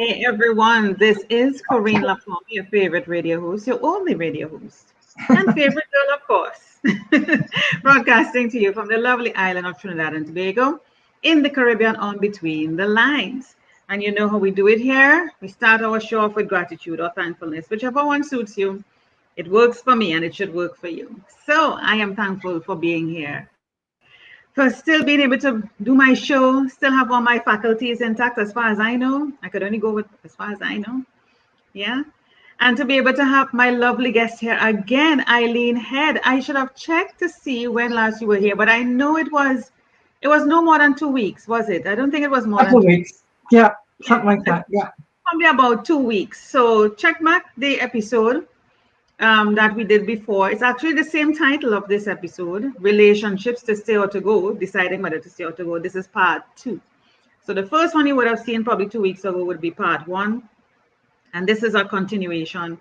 Hey everyone, this is Corine La Font, your favorite radio host, your only radio host, and favorite girl, of course. Broadcasting to you from the lovely island of Trinidad and Tobago in the Caribbean on Between the Lines. And you know how we do it here? We start our show off with gratitude or thankfulness, whichever one suits you. It works for me and it should work for you. So I am thankful for being here, for still being able to do my show, still have all my faculties intact as far as I know. I could only go with as far as I know. Yeah. And to be able to have my lovely guest here again, Eileen Head. I should have checked to see when last you were here, but I know it was no more than 2 weeks, was it? I don't think it was more Couple than of two weeks. weeks. Yeah, Yeah, something like that. Yeah. probably about 2 weeks. So check back the episode that we did before. It's actually the same title of this episode, Relationships to Stay or to Go, deciding whether to stay or to go. This is part two. So the first one you would have seen probably 2 weeks ago would be part one. And this is a continuation,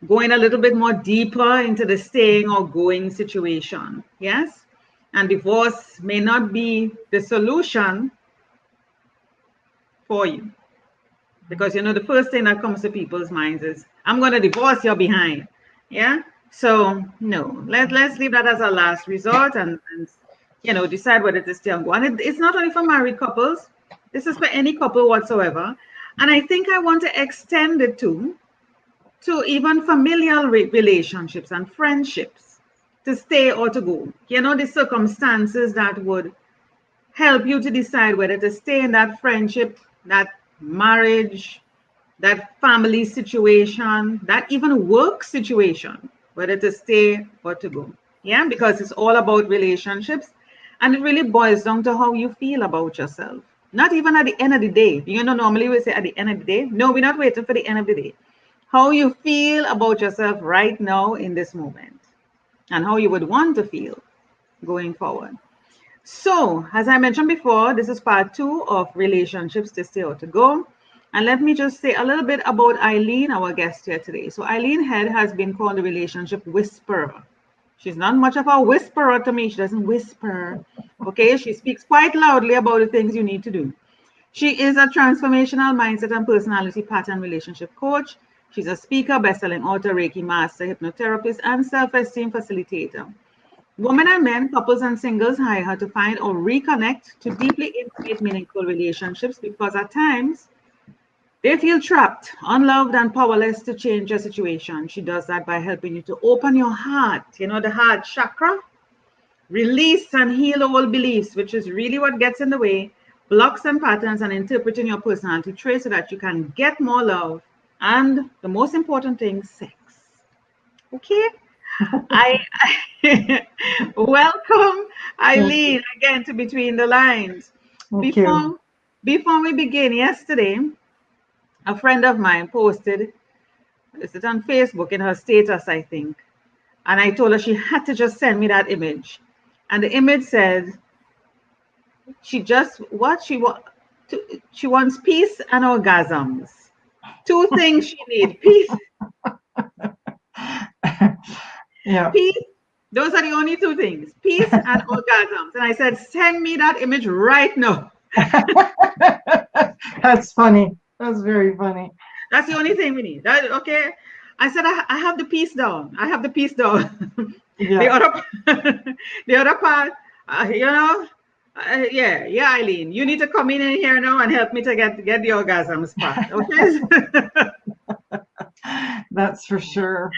going a little bit more deeper into the staying or going situation. Yes? And divorce may not be the solution for you. Because the first thing that comes to people's minds is, I'm going to divorce, you're behind. Yeah. So no, let's leave that as a last resort and decide whether to stay or go. And it's not only for married couples. This is for any couple whatsoever. And I think I want to extend it to even familial relationships and friendships, to stay or to go. The circumstances that would help you to decide whether to stay in that friendship, that marriage, that family situation, that even work situation, whether to stay or to go. Yeah, because it's all about relationships. And it really boils down to how you feel about yourself. Not even at the end of the day. Normally we say at the end of the day. No, we're not waiting for the end of the day. How you feel about yourself right now in this moment. And how you would want to feel going forward. So, as I mentioned before, this is part two of Relationships to Stay or to Go. And let me just say a little bit about Eileen, our guest here today. So Eileen Head has been called the relationship whisperer. She's not much of a whisperer to me. She doesn't whisper. Okay, she speaks quite loudly about the things you need to do. She is a transformational mindset and personality pattern relationship coach. She's a speaker, best-selling author, Reiki master, hypnotherapist, and self-esteem facilitator. Women and men, couples and singles hire her to find or reconnect to deeply intimate, meaningful relationships because at times they feel trapped, unloved, and powerless to change your situation. She does that by helping you to open your heart, the heart chakra, release and heal all beliefs, which is really what gets in the way, blocks and patterns, and interpreting your personality traits so that you can get more love and, the most important thing, sex. Okay? I welcome Eileen again to Between the Lines. Thank you. Before we begin, yesterday, a friend of mine posted, is it on Facebook in her status, I think, and I told her she had to just send me that image. And the image said, she wants peace and orgasms. Two things she needs: peace. Yeah. Peace. Those are the only two things: peace and orgasms. And I said, send me that image right now. That's funny. That's very funny. That's the only thing we need. Okay. I said, I have the piece down. I have the piece down. Yeah. The other part, yeah, Eileen, you need to come in here now and help me to get the orgasms part. Okay. That's for sure.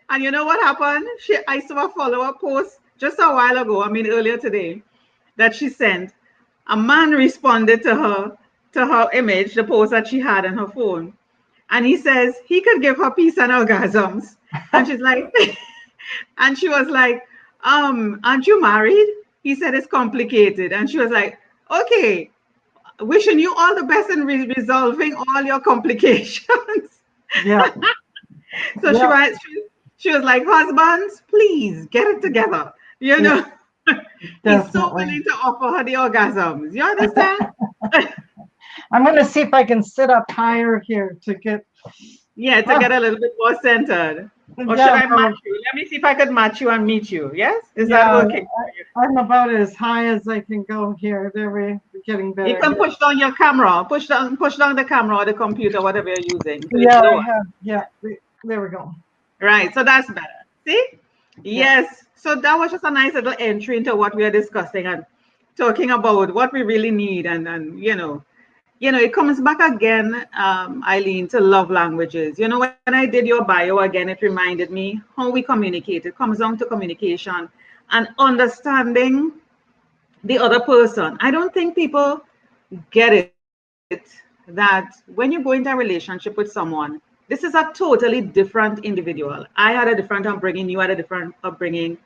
And you know what happened? I saw a follow-up post just a while ago, earlier today, that she sent. A man responded to her image, the post that she had on her phone. And he says he could give her peace and orgasms. And she's like, and she was like, aren't you married? He said it's complicated. And she was like, okay, wishing you all the best in resolving all your complications. Yeah. So she was like, husbands, please get it together. He's so willing to offer her the orgasms. You understand? I'm going to see if I can sit up higher here to get. Yeah, to get a little bit more centered. Or should Yeah, I match well, you? Let me see if I could match you and meet you. Yes? Is that yeah, working for you? I'm about as high as I can go here. There we're getting You better can here. push down your camera. Push down the camera or the computer, whatever you're using, so it's Yeah, I lower. have. Yeah, there we go. Right. So that's better. See? Yeah. Yes. So that was just a nice little entry into what we are discussing and talking about what we really need and it comes back again, Eileen, to love languages. When I did your bio again, it reminded me how we communicate. It comes down to communication and understanding the other person. I don't think people get it that when you go into a relationship with someone, this is a totally different individual. I had a different upbringing, you had a different upbringing.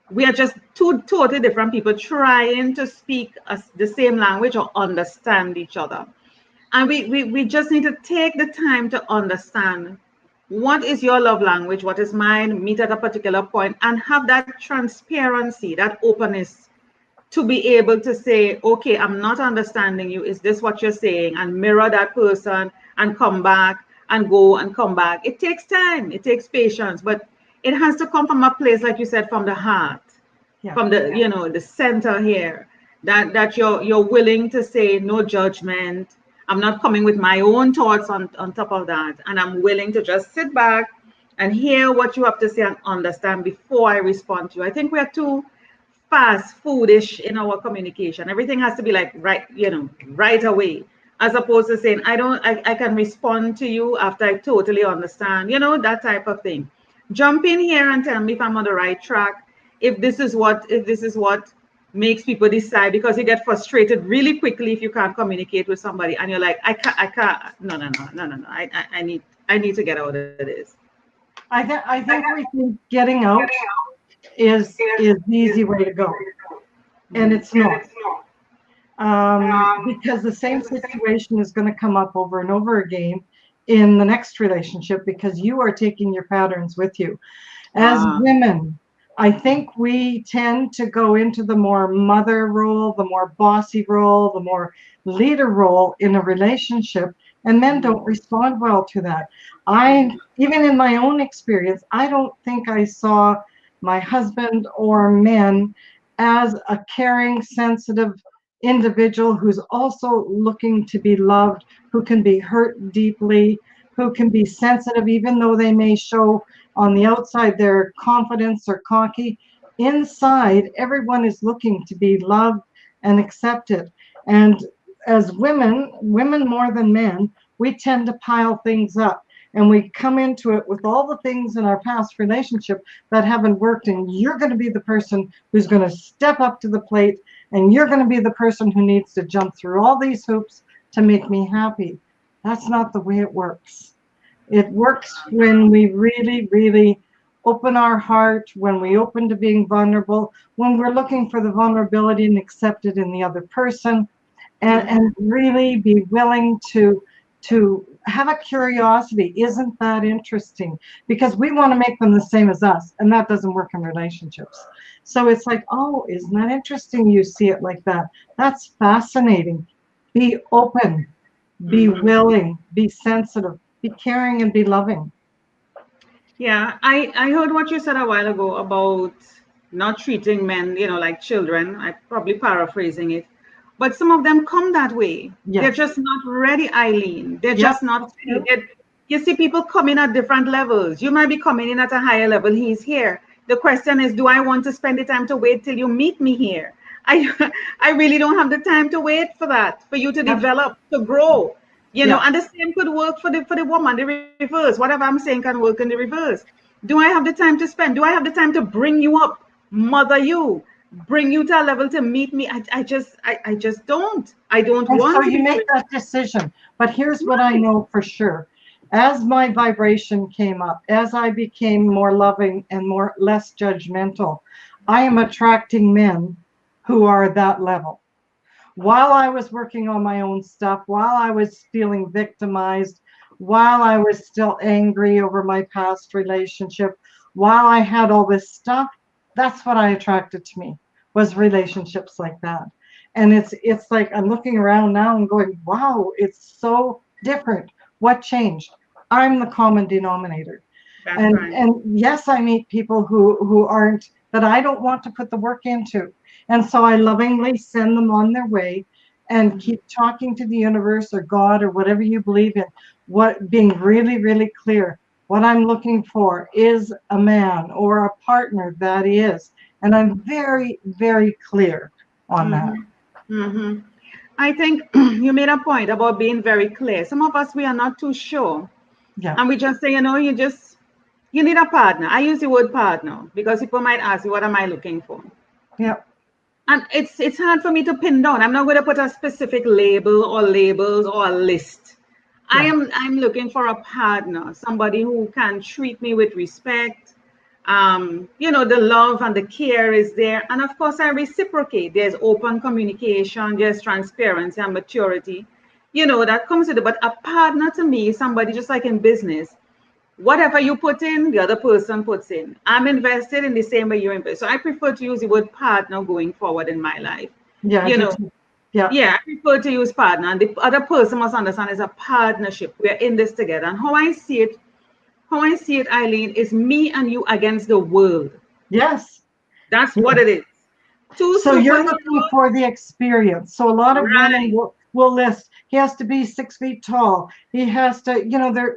We are just two totally different people trying to speak the same language or understand each other. And we just need to take the time to understand what is your love language, what is mine, meet at a particular point, and have that transparency, that openness to be able to say, okay, I'm not understanding you. Is this what you're saying? And mirror that person and come back and go and come back. It takes time, it takes patience, but it has to come from a place, like you said, from the heart, Yeah. from the center here, that you're willing to say no judgment. I'm not coming with my own thoughts on top of that. And I'm willing to just sit back and hear what you have to say and understand before I respond to you. I think we are too fast foodish in our communication. Everything has to be like right away, as opposed to saying, I can respond to you after I totally understand, that type of thing. Jump in here and tell me if I'm on the right track, if this is what makes people decide, because you get frustrated really quickly if you can't communicate with somebody and you're like, I can't, no. I need to get out of this. I think we think getting out is the easy way to go, and Mhm. it's not. Because the same situation is going to come up over and over again in the next relationship because you are taking your patterns with you. As Ah, women, I think we tend to go into the more mother role, the more bossy role, the more leader role in a relationship, and men mhm. don't respond well to that. I, even in my own experience, I don't think I saw my husband or men as a caring, sensitive individual who's also looking to be loved, who can be hurt deeply, who can be sensitive, even though they may show on the outside they're confident or cocky. Inside, everyone is looking to be loved and accepted. And as women more than men, we tend to pile things up. And we come into it with all the things in our past relationship that haven't worked. And you're going to be the person who's going to step up to the plate. And you're going to be the person who needs to jump through all these hoops to make me happy. That's not the way it works. It works when we really, really open our heart, when we open to being vulnerable, when we're looking for the vulnerability and accept it in the other person, and really be willing to have a curiosity. Isn't that interesting? Because we want to make them the same as us, and that doesn't work in relationships. So it's like, oh, isn't that interesting? You see it like that. That's fascinating. Be open, be Mhm. willing, be sensitive, be caring, and be loving. Yeah, I heard what you said a while ago about not treating men, like children. I probably paraphrasing it, but some of them come that way. They're Yes. just not ready, Eileen. They're Yep. just not That's ready. true. You see people come in at different levels. You might be coming in at a higher level. He's here. The question is, do I want to spend the time to wait till you meet me here? I I really don't have the time to wait for that, for you to Yep. develop, to grow. Yep. And the same could work for the woman, the reverse. Whatever I'm saying can work in the reverse. Do I have the time to spend? Do I have the time to bring you up, mother you, bring you to a level to meet me? I just don't. I don't And so want to you be make doing that decision. But here's what I right. know for sure. As my vibration came up, as I became more loving and more less judgmental, I am attracting men who are that level. While I was working on my own stuff, while I was feeling victimized, while I was still angry over my past relationship, while I had all this stuff, that's what I attracted to me, was relationships like that. And it's like I'm looking around now and going, wow, it's so different. What changed? I'm the common denominator. That's And right. yes, I meet people who aren't, that I don't want to put the work into. And so I lovingly send them on their way and Mhm. keep talking to the universe or God or whatever you believe in, what being really, really clear. What I'm looking for is a man or a partner that is. And I'm very, very clear on that. Mhm. Mhm. I think you made a point about being very clear. Some of us, we are not too sure. Yeah. And we just say, you need a partner. I use the word partner because people might ask you, what am I looking for? Yeah. And it's hard for me to pin down. I'm not going to put a specific label or labels or a list. Yeah. I'm looking for a partner, somebody who can treat me with respect. The love and the care is there. And of course, I reciprocate. There's open communication, there's transparency and maturity, that comes with it. But a partner to me is somebody, just like in business, whatever you put in, the other person puts in. I'm invested in the same way you invest. So I prefer to use the word partner going forward in my life. Yeah, I You do know, too. Yeah. yeah, I prefer to use partner. And the other person must understand it's a partnership. We're in this together. And how I see it, Eileen, is me and you against the world. Yes. That's what Yeah. it is. Two So you're looking superheroes, for the experience. So a lot of women right? will list, he has to be 6 feet tall. He has to,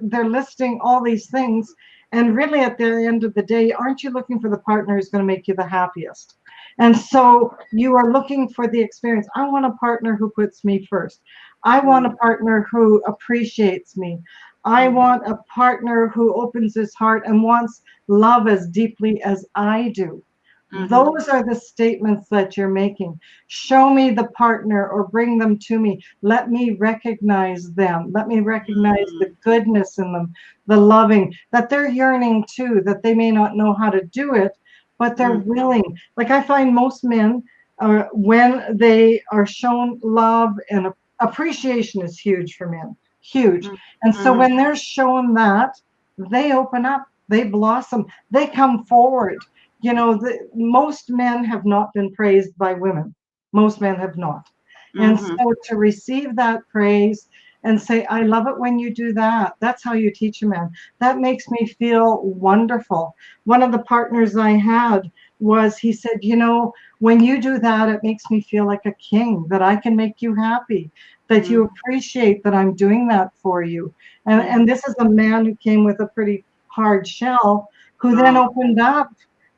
they're listing all these things. And really at the end of the day, aren't you looking for the partner who's going to make you the happiest? And so you are looking for the experience. I want a partner who puts me first. I want a Mm, partner who appreciates me. I mm, want a partner who opens his heart and wants love as deeply as I do. mhm, Those are the statements that you're making. Show me the partner or bring them to me. Let me recognize them. Let me recognize the mm, goodness in them, the loving, that they're yearning too, that they may not know how to do it, but they're mm, willing. Like I find most men, when they are shown love and appreciation is huge for men, huge. mm, And so mhm, when they're shown that, they open up, they blossom, they come forward. Most men have not been praised by women. Most men have not. And mhm, so to receive that praise and say, I love it when you do that. That's how you teach a man. That makes me feel wonderful. One of the partners I had was, he said, when you do that, it makes me feel like a king, that I can make you happy, that you mm, appreciate that I'm doing that for you. And mhm. this is a man who came with a pretty hard shell, who then Oh, opened up.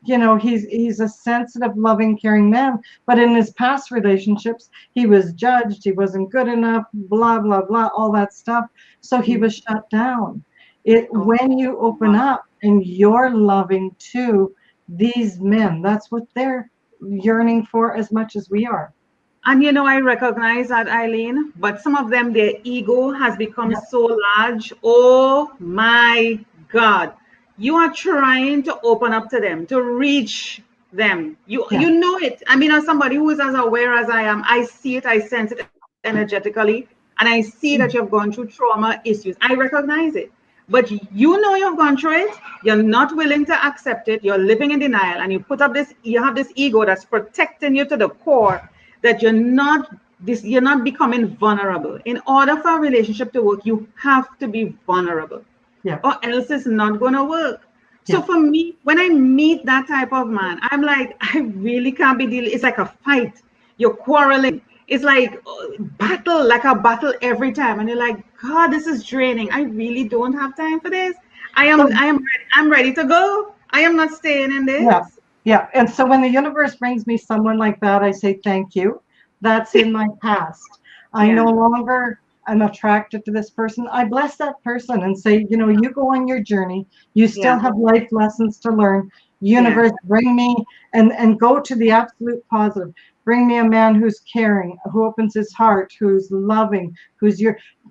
He's a sensitive, loving, caring man, but in his past relationships he was judged, he wasn't good enough, blah blah blah, all that stuff. So he mm, was shut down. It oh, When you open wow. up and you're loving to these men, that's what they're yearning for as much as we are. And I recognize that, Eileen, but some of them, their ego has become Yeah. so large. Oh my God. You are trying to open up to them, to reach them. You Yeah. you know it. I mean, as somebody who is as aware as I am, I see it, I sense it energetically, and I see that you have gone through trauma issues. I recognize it. But you've gone through it, you're not willing to accept it, you're living in denial, and you have this ego that's protecting you to the core, that you're not becoming vulnerable. In order for a relationship to work, you have to be vulnerable, Yeah. or else it's not going to work. So Yeah. for me, when I meet that type of man, I'm like, I really can't be dealing. It's like a fight. You're quarreling. It's like like a battle every time, and you're like, God, this is draining. I really don't have time for this. So I'm ready to go. I am not staying in yeah. this. Yeah. And so when the universe brings me someone like that, I say thank you. That's in my past. I no Yeah, longer am attracted to this person. I bless that person and say, you go on your journey. You still yeah, have life lessons to learn. yeah. Universe, bring me, and go to the absolute positive. Bring me a man who's caring, who opens his heart, who's loving,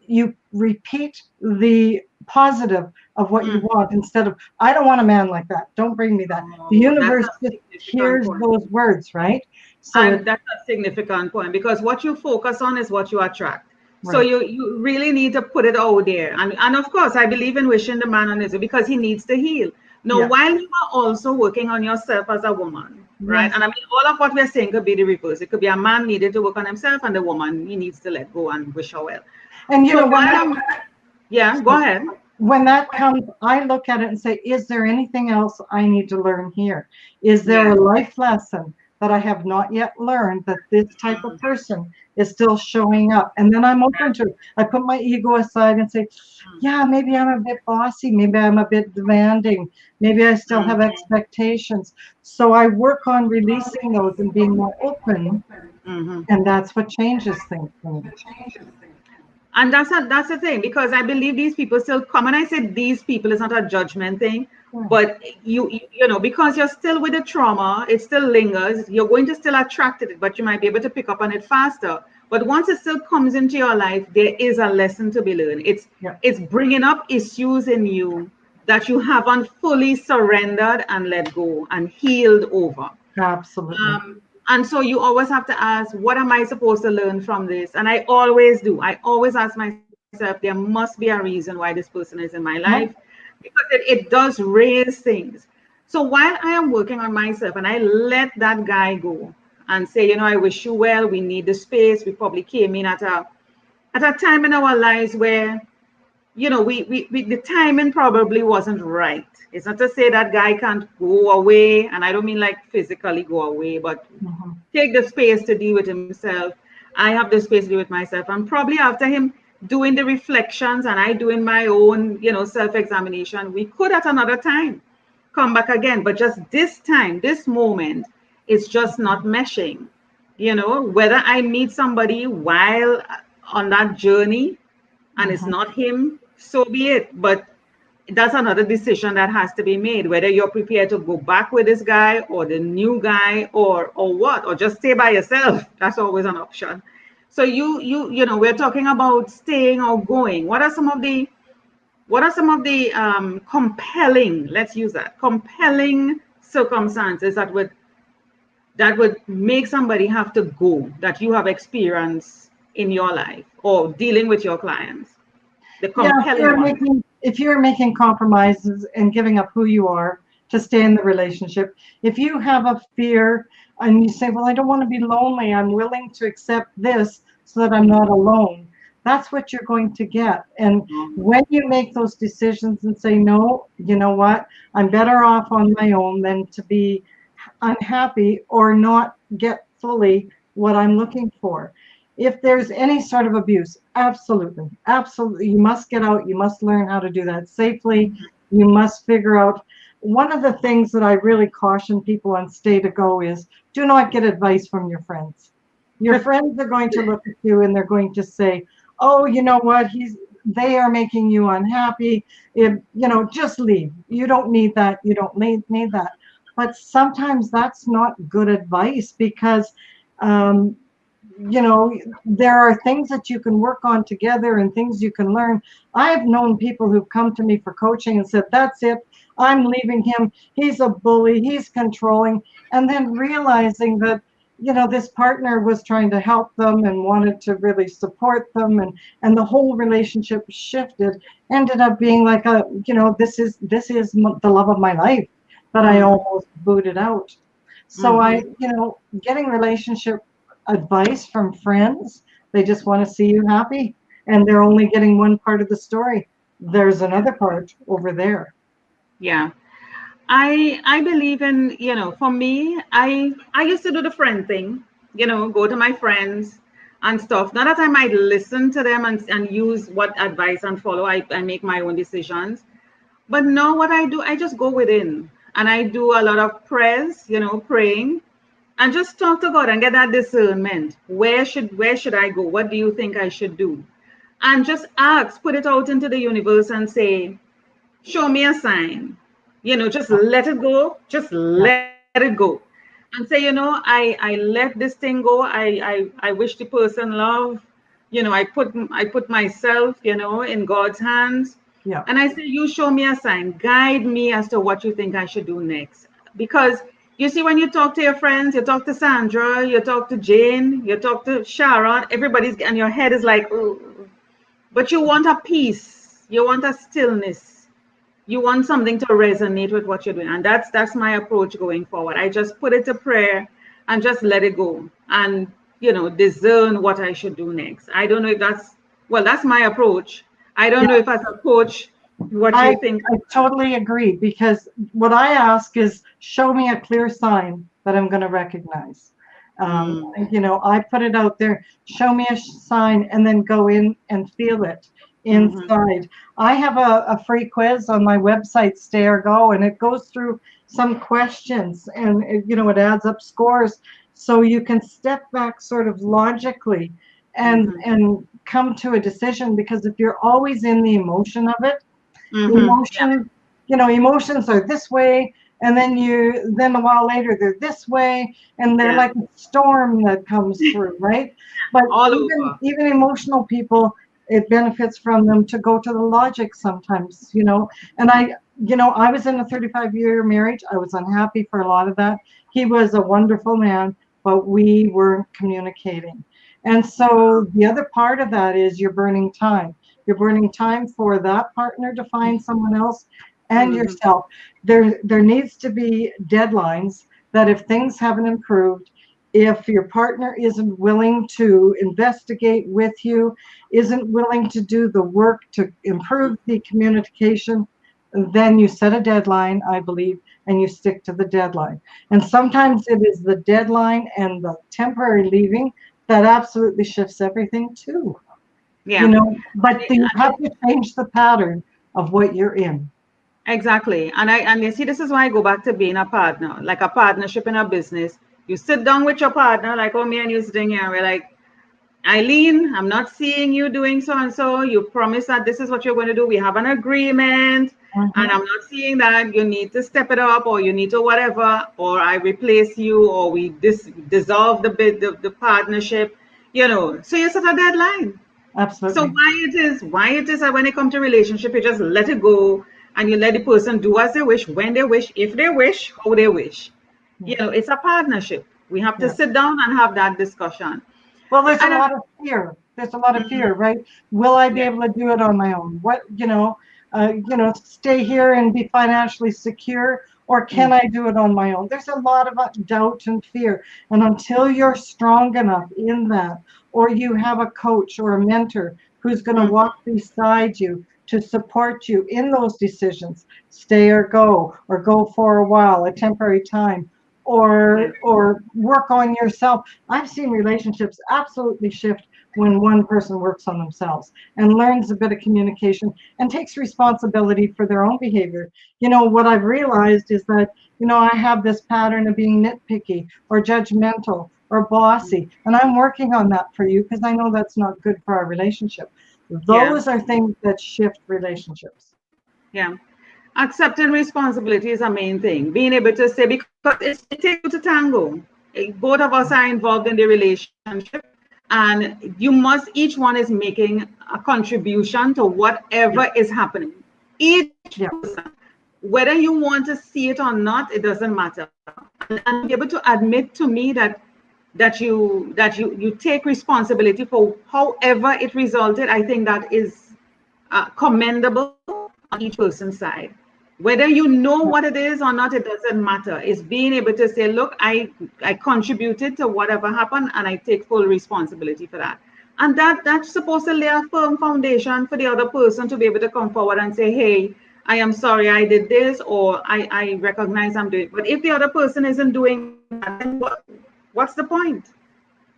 you repeat the positive of what you Mm. want instead of, I don't want a man like that. Don't bring me that. The Oh, that's universe a just significant hears point. those words, right? So And it's that's a significant point, because what you focus on is what you attract. So right. you really need to put it out there. And of course, I believe in wishing the man on his way because he needs to heal. Now, Yeah. while you are also working on yourself as a woman, right? Yes. And I mean, all of what we're saying could be the reverse. It could be a man needed to work on himself, and the woman, he needs to let go and wish her well. And So when while I'm, yeah, go ahead. when that comes, I look at it and say, is there anything else I need to learn here? Is there Yeah. a life lesson that I have not yet learned that this type of person is still showing up? And then I'm open to it. I put my ego aside and say, yeah, maybe I'm a bit bossy. Maybe I'm a bit demanding. Maybe I still have expectations. So I work on releasing those and being more open. Mm-hmm. And that's what changes things for me. And that's the thing, because I believe these people still come. And I said these people is not a judgment thing, Yeah. but you know, because you're still with the trauma, it still lingers. You're going to still attract it, but you might be able to pick up on it faster. But once it still comes into your life, there is a lesson to be learned. Yeah. It's bringing up issues in you that you haven't fully surrendered and let go and healed over. Absolutely. And so you always have to ask, what am I supposed to learn from this? And I always do. I always ask myself, there must be a reason why this person is in my life, Yeah. because it does raise things. So while I am working on myself and I let that guy go and say, you know, I wish you well, we need the space. We probably came in at a time in our lives where, you know, we the timing probably wasn't right. It's not to say that guy can't go away, and I don't mean like physically go away, but Mhm. take the space to deal with himself. I have the space to deal with myself, and probably after him doing the reflections and I doing my own, you know, self-examination, we could at another time come back again. But just this time, this moment, it's just not meshing. You know, whether I meet somebody while on that journey and it's Mhm. not him, so be it. But that's another decision that has to be made, whether you're prepared to go back with this guy or the new guy, or what, or just stay by yourself. That's always an option. So you know, we're talking about staying or going. What are some of the compelling, let's use that, compelling circumstances that would make somebody have to go, that you have experienced in your life or dealing with your clients, the Yeah, compelling ones. if you're making compromises and giving up who you are to stay in the relationship, if you have a fear and you say, well, I don't want to be lonely, I'm willing to accept this so that I'm not alone, that's what you're going to get. And when you make those decisions and say, no, you know what, I'm better off on my own than to be unhappy or not get fully what I'm looking for. If there's any sort of abuse, absolutely, absolutely, you must get out. You must learn how to do that safely. You must figure out. One of the things that I really caution people on Stay to Go is do not get advice from your friends. Your friends are going to look at you and they're going to say, oh, you know what, they are making you unhappy. You know, just leave. You don't need that. You don't need that. But sometimes that's not good advice because um, you know, there are things that you can work on together and things you can learn. I've known people who've come to me for coaching and said, that's it, I'm leaving him, he's a bully, he's controlling, and then realizing that, you know, this partner was trying to help them and wanted to really support them, and the whole relationship shifted, ended up being like a, you know, this is the love of my life, but I Mhm. almost booted out. So I, Mhm. you know, getting relationship advice from friends. They just want to see you happy, and they're only getting one part of the story. There's another part over there. Yeah. I believe in, you know, for me, I used to do the friend thing, you know, go to my friends and stuff. Not that I might listen to them and use what advice and follow. I make my own decisions. But no, what I do, I just go within and I do a lot of prayers, you know, praying and just talk to God and get that discernment. Where should I go? What do you think I should do? And just ask, put it out into the universe and say, show me a sign. You know, just let it go. Just Yeah, let it go. And say, you know, I let this thing go. I wish the person love. You know, I put myself, you know, in God's hands. yeah, And I say, you show me a sign. Guide me as to what you think I should do next. Because you see, when you talk to your friends, you talk to Sandra, you talk to Jane, you talk to Sharon, everybody's, and your head is like, oh, but you want a peace, you want a stillness, you want something to resonate with what you're doing, and that's my approach going forward. I just put it to prayer and just let it go, and you know, discern what I should do next. I don't know if that's, well, that's my approach. I don't yeah. know if as a coach What do I, you think? I totally agree, because what I ask is, show me a clear sign that I'm going to recognize. Mm, I put it out there, show me a sign, and then go in and feel it mm-hmm, inside. I have a free quiz on my website, Stay or Go, and it goes through some questions, and it adds up scores, so you can step back sort of logically and mm-hmm, come to a decision. Because if you're always in the emotion of it, the mm-hmm. Yeah, emotions are this way, and then a while later they're this way, and they're yeah. like a storm that comes through, right? But All even over. even emotional people, it benefits from them to go to the logic sometimes. And I was in a 35-year marriage. I was unhappy for a lot of that. He was a wonderful man, but we weren't communicating. And so the other part of that is you're burning time. You're burning time for that partner to find someone else, and Mm-hmm, yourself. There needs to be deadlines, that if things haven't improved, if your partner isn't willing to investigate with you, isn't willing to do the work to improve the communication, then you set a deadline, I believe, and you stick to the deadline. And sometimes it is the deadline and the temporary leaving that absolutely shifts everything too. yeah. But you have to change the pattern of what you're in. Exactly. And you see, this is why I go back to being a partner, like a partnership in a business. You sit down with your partner, like, oh, me and you sitting here, and we're like, Eileen, I'm not seeing you doing so and so. You promised that this is what you're going to do. We have an agreement, and Mhm. I'm not seeing that. You need to step it up, or you need to whatever, or I replace you, or we dissolve the partnership. So you set a deadline. So Absolutely. why it is that when it comes to relationship, you just let it go and you let the person do as they wish, when they wish, if they wish, how they wish. Yeah. It's a partnership. We have to Yeah. sit down and have that discussion. Well, there's a And lot of fear. There's a lot of mhm, fear, right? Will I be yeah, able to do it on my own? Stay here and be financially secure, or can mm, I do it on my own? There's a lot of doubt and fear. And until you're strong enough in that, or you have a coach or a mentor who's going to mm, walk beside you to support you in those decisions, stay or go for a while, a temporary time, yeah, or work on yourself. I've seen relationships absolutely shift when one person works on themselves and learns a bit of communication and takes responsibility for their own behavior. What I've realized is that, I have this pattern of being nitpicky or judgmental or bossy, and I'm working on that for you, because I know that's not good for our relationship. yeah, Those are things that shift relationships. yeah. Accepting responsibility is a main thing. Being able to say, because it takes two to tango. Both of us are involved in the relationship, and each one is making a contribution to Yeah, whatever is happening. Each yeah, person, whether you want to see it or not, it doesn't matter. And to be able to admit to me that you take responsibility for however it resulted, I think that is commendable on each person's side. Whether you know yeah. what it is or not, it doesn't matter. It's being able to say, look, I contributed to whatever happened and I take full responsibility for that. And that's supposed to lay a firm foundation for the other person to be able to come forward and say, hey, I am sorry I did this, or I recognize I'm doing it. But if the other person isn't doing that, then what's the point?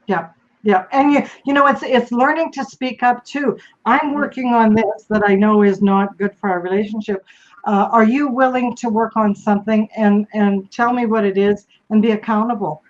Yeah, yeah, and it's learning to speak up too. I'm working on this that I know is not good for our relationship. Are you willing to work on something and tell me what it is and be accountable?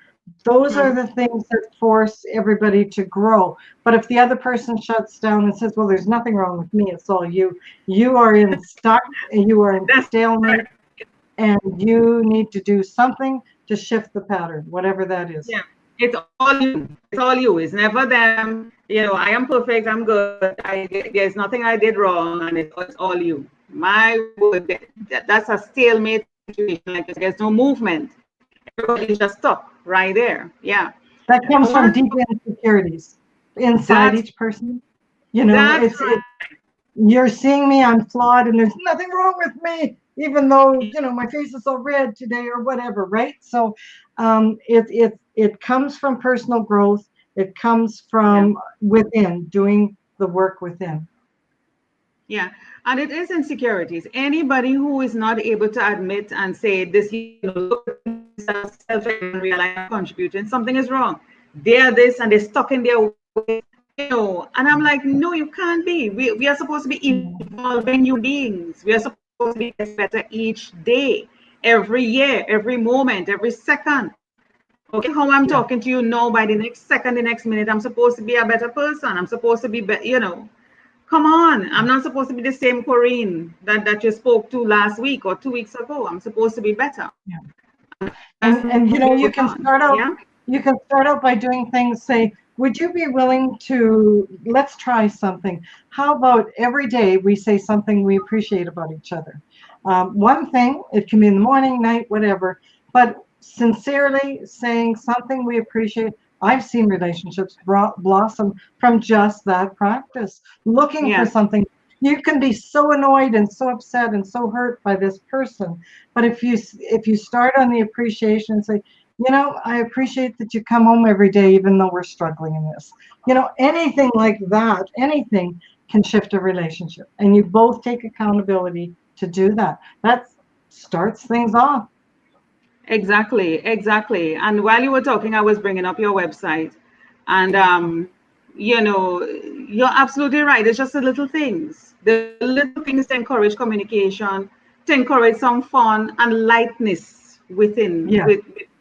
Those are Mm-hmm. the things that force everybody to grow. But if the other person shuts down and says, "Well, there's nothing wrong with me, it's all you," you are in stuck and you are in That's stalemate, correct. and you need to do something to shift the pattern, whatever that is. Yeah, it's all you. It's all you. It's never them. I am perfect. I'm good. There's nothing I did wrong, and it's all you. My word, that's a stalemate situation. Like there's no movement. Everybody's just stuck right there. Yeah. That I comes from want deep insecurities inside that's each person. that's It's you're seeing me, I'm flawed, and there's nothing wrong with me, even though my face is so red today or whatever, right? So, it comes from personal growth. It comes yeah. from within, doing the work within. Yeah. And it is insecurities. Anybody who is not able to admit and say this, look at themselves and realize I'm contributing, something is wrong. They are this and they're stuck in their ways, And I'm like, no, you can't be. We are supposed to be evolving human beings. We are supposed to be better each day, every year, every moment, every second. Okay, how I'm talking to you now, by the next second, the next minute, I'm supposed to be a better person. I'm supposed to be, come on. I'm not supposed to be the same Corine that you spoke to last week or 2 weeks ago. I'm supposed to be better. Yeah. And you can start out. Yeah? You can start out by doing things. Say, would you be willing to? Let's try something. How about every day we say something we appreciate about each other? One thing. It can be in the morning, night, whatever. But sincerely saying something we appreciate. I've seen relationships blossom from just that practice. Looking for something. You can be so annoyed and so upset and so hurt by this person, but if you start on the appreciation and say, I appreciate that you come home every day, even though we're struggling in this. Anything like that, anything can shift a relationship, and you both take accountability to do that. That starts things off. Exactly. And while you were talking, I was bringing up your website, and you're absolutely right. It's just the little things, to encourage communication, to encourage some fun and lightness within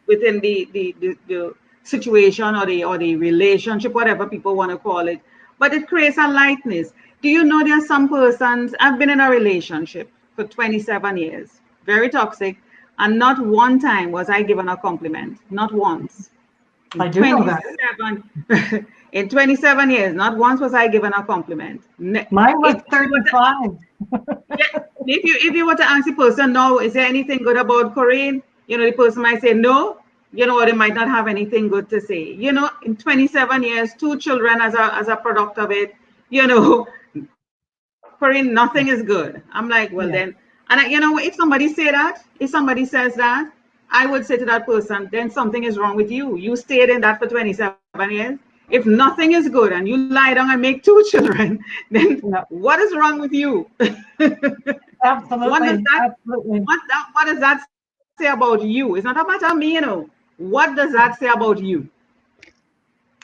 within the situation or the relationship, whatever people want to call it. But it creates a lightness. Do you know there are some persons? I've been in a relationship for 27 years, very toxic, and not one time was I given a compliment. Not once. I do know that. In 27 years, not once was I given a compliment. Mine was 35. If you were to ask the person, no, is there anything good about Corine? The person might say no, or they might not have anything good to say. In 27 years, 2 children as a product of it, Corine, nothing is good. I'm like, well then, and if somebody says that, I would say to that person, then something is wrong with you. You stayed in that for 27 years. If nothing is good and you lie down and make 2 children, then what is wrong with you? Absolutely. What does that say about you? It's not about me, What does that say about you?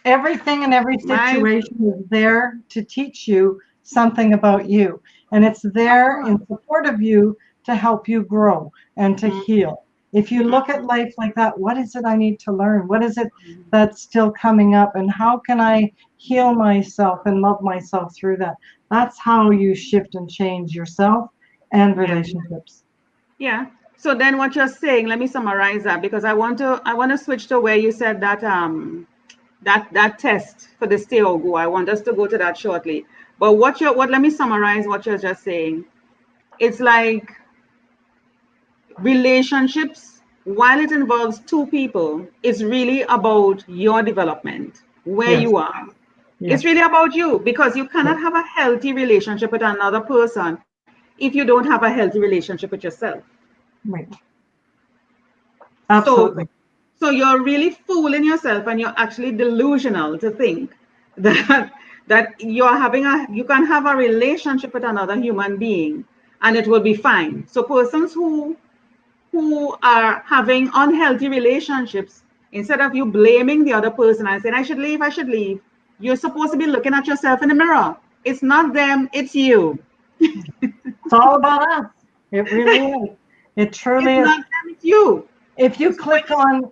Everything in every situation is there to teach you something about you. And it's there in support of you to help you grow and to heal. If you look at life like that, what is it I need to learn? What is it that's still coming up? And how can I heal myself and love myself through that? That's how you shift and change yourself and relationships. Yeah. So then what you're saying, let me summarize that, because I want to switch to where you said that that test for the stay or go. I want us to go to that shortly. But let me summarize what you're just saying. It's like relationships, while it involves 2 people, it's really about your development, where you are. It's really about you, because you cannot have a healthy relationship with another person if you don't have a healthy relationship with yourself. Right. Absolutely. So you're really fooling yourself, and you're actually delusional to think that you can have a relationship with another human being and it will be fine. So persons who are having unhealthy relationships, instead of you blaming the other person and saying, I should leave, you're supposed to be looking at yourself in the mirror. It's not them, it's you. It's all about us. It really is. It truly is. It's not them, it's you. If you click on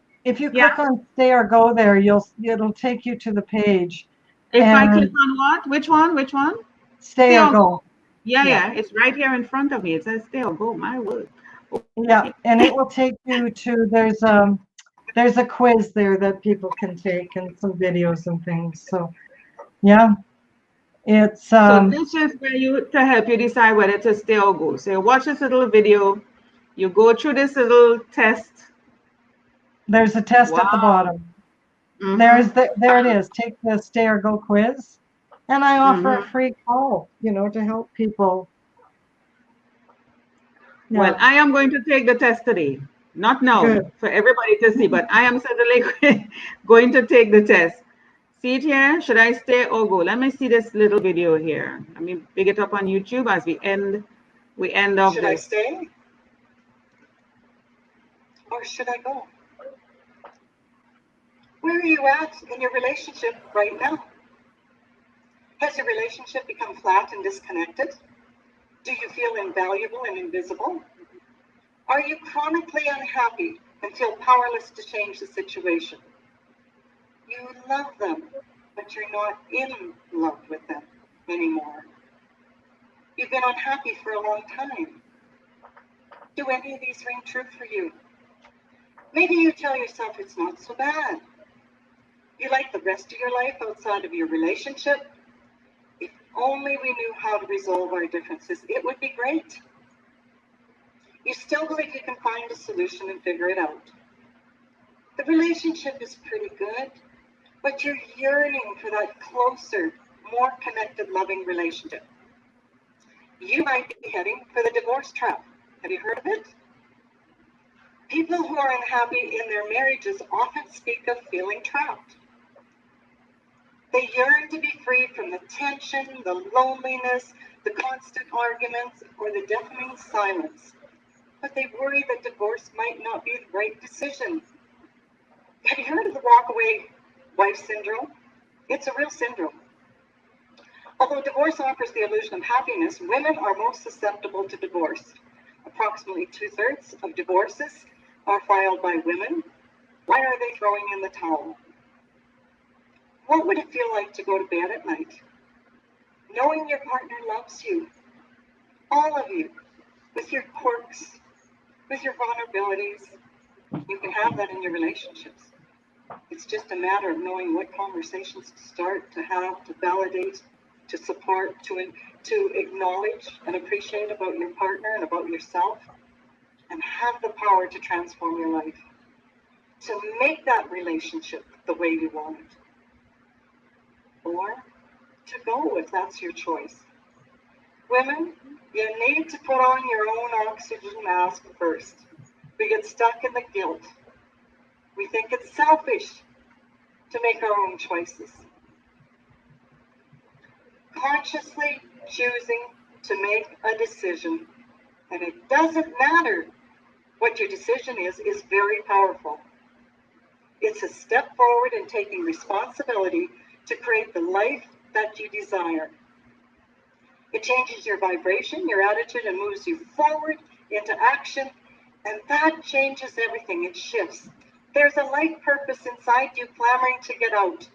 stay or go there, it'll take you to the page. If I click on what? Which one? Stay or go. Yeah. It's right here in front of me. It says stay or go. My word. Yeah, and it will take you to there's a quiz there that people can take and some videos and things. So it's so this is where to help you decide whether to stay or go. So you watch this little video, you go through this little test. There's a test at the bottom. There it is. Take the stay or go quiz, and I offer a free call, to help people. Yeah. Well, I am going to take the test today. Not now for everybody to see, but I am certainly going to take the test. See it here? Should I stay or go? Let me see this little video here. Let me pick it up on YouTube as we end off Should I this. stay? Or should I go? Where are you at in your relationship right now? Has your relationship become flat and disconnected? Do you feel invaluable and invisible? Are you chronically unhappy and feel powerless to change the situation? You love them, but you're not in love with them anymore. You've been unhappy for a long time. Do any of these ring true for you? Maybe you tell yourself it's not so bad. You like the rest of your life outside of your relationship. If only we knew how to resolve our differences, it would be great. You still believe you can find a solution and figure it out. The relationship is pretty good, but you're yearning for that closer, more connected, loving relationship. You might be heading for the divorce trap. Have you heard of it? People who are unhappy in their marriages often speak of feeling trapped. They yearn to be free from the tension, the loneliness, the constant arguments, or the deafening silence. But they worry that divorce might not be the right decision. Have you heard of the walk-away wife syndrome? It's a real syndrome. Although divorce offers the illusion of happiness, women are most susceptible to divorce. Approximately 2/3 of divorces are filed by women. Why are they throwing in the towel? What would it feel like to go to bed at night, knowing your partner loves you, all of you, with your quirks, with your vulnerabilities? You can have that in your relationships. It's just a matter of knowing what conversations to start, to have, to validate, to support, to acknowledge and appreciate about your partner and about yourself, and have the power to transform your life, to make that relationship the way you want it. Or to go if that's your choice. Women, you need to put on your own oxygen mask first. We get stuck in the guilt. We think it's selfish to make our own choices. Consciously choosing to make a decision, and it doesn't matter what your decision is very powerful. It's a step forward in taking responsibility to create the life that you desire. It changes your vibration, your attitude, and moves you forward into action, and that changes everything. It shifts. There's a life purpose inside you clamoring to get out,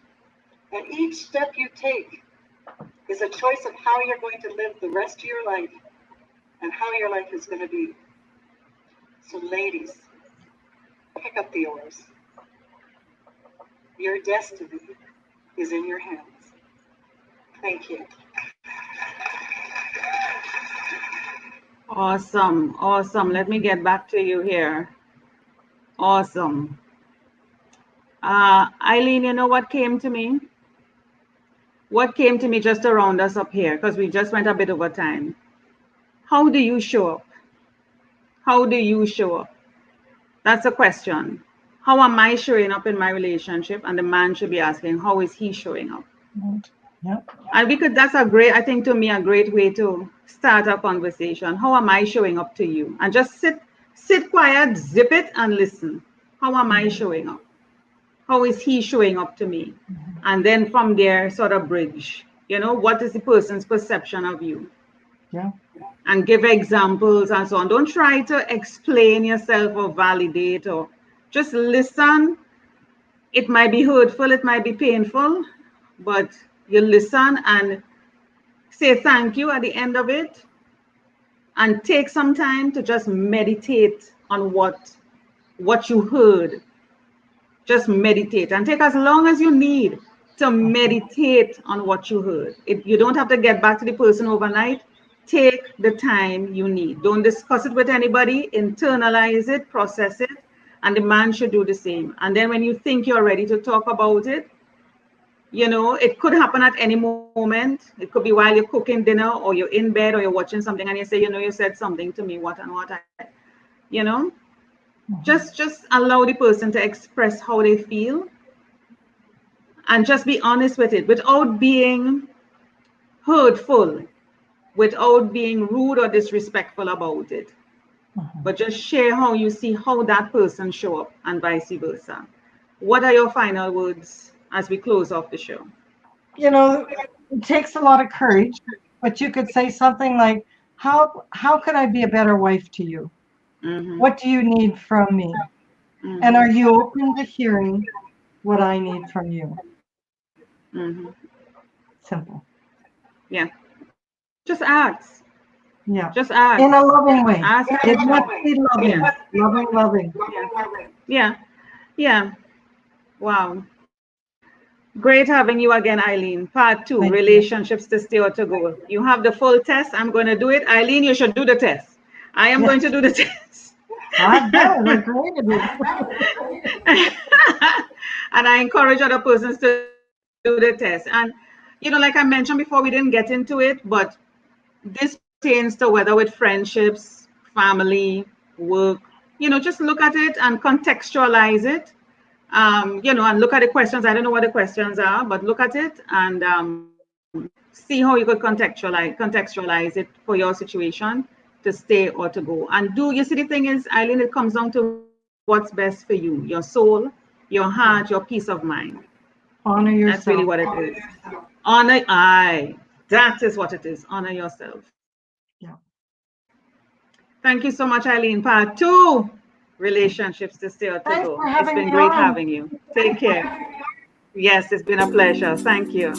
and each step you take is a choice of how you're going to live the rest of your life and how your life is going to be. So ladies, pick up the oars. Your destiny is in your hands. Thank you. Awesome. Awesome. Let me get back to you here. Awesome. Eileen, you know what came to me? What came to me just to round us up here, because we just went a bit over time. How do you show up? How do you show up? That's a question. How am I showing up in my relationship? And the man should be asking, how is he showing up? Yep. And that's a great, I think to me, a great way to start a conversation. How am I showing up to you? And just sit quiet, zip it, and listen. How am I showing up? How is he showing up to me? And then from there, sort of bridge. What is the person's perception of you? Yeah. And give examples and so on. Don't try to explain yourself or validate, or just listen. It might be hurtful, it might be painful, but you listen and say thank you at the end of it, and take some time to just meditate on what you heard. Just meditate and take as long as you need to meditate on what you heard. You don't have to get back to the person overnight. Take the time you need. Don't discuss it with anybody. Internalize it, process it, and the man should do the same. And then when you think you're ready to talk about it, it could happen at any moment. It could be while you're cooking dinner, or you're in bed, or you're watching something, and you say, you said something to me, what and what. Just allow the person to express how they feel, and just be honest with it without being hurtful, without being rude or disrespectful about it. But just share how you see how that person show up and vice versa. What are your final words as we close off the show? You know, it takes a lot of courage, but you could say something like, how could I be a better wife to you? Mm-hmm. What do you need from me? Mm-hmm. And are you open to hearing what I need from you? Mm-hmm. Simple. Yeah. Just ask. Yeah. Just ask. In a loving way. Ask. It must be loving. Yeah. Loving. Yeah. Yeah. Wow. Great having you again, Eileen. Part 2, Thank you. relationships to stay or to go. You have the full test. I'm going to do it. Eileen, you should do the test. I am going to do the test. I've done it. I created it. And I encourage other persons to do the test. And, you know, like I mentioned before, we didn't get into it, but this pertains to whether with friendships, family, work, you know, just look at it and contextualize it. You know, and look at the questions. I don't know what the questions are, but look at it and see how you could contextualize it for your situation to stay or to go. And you see, the thing is, Eileen, it comes down to what's best for you, your soul, your heart, your peace of mind. Honor yourself. That's really what it is. That is what it is. Honor yourself. Yeah. Thank you so much, Eileen. Part 2, relationships to stay or to Thanks go. for It's having been me great on. having you. Take care. Yes, it's been a pleasure. Thank you.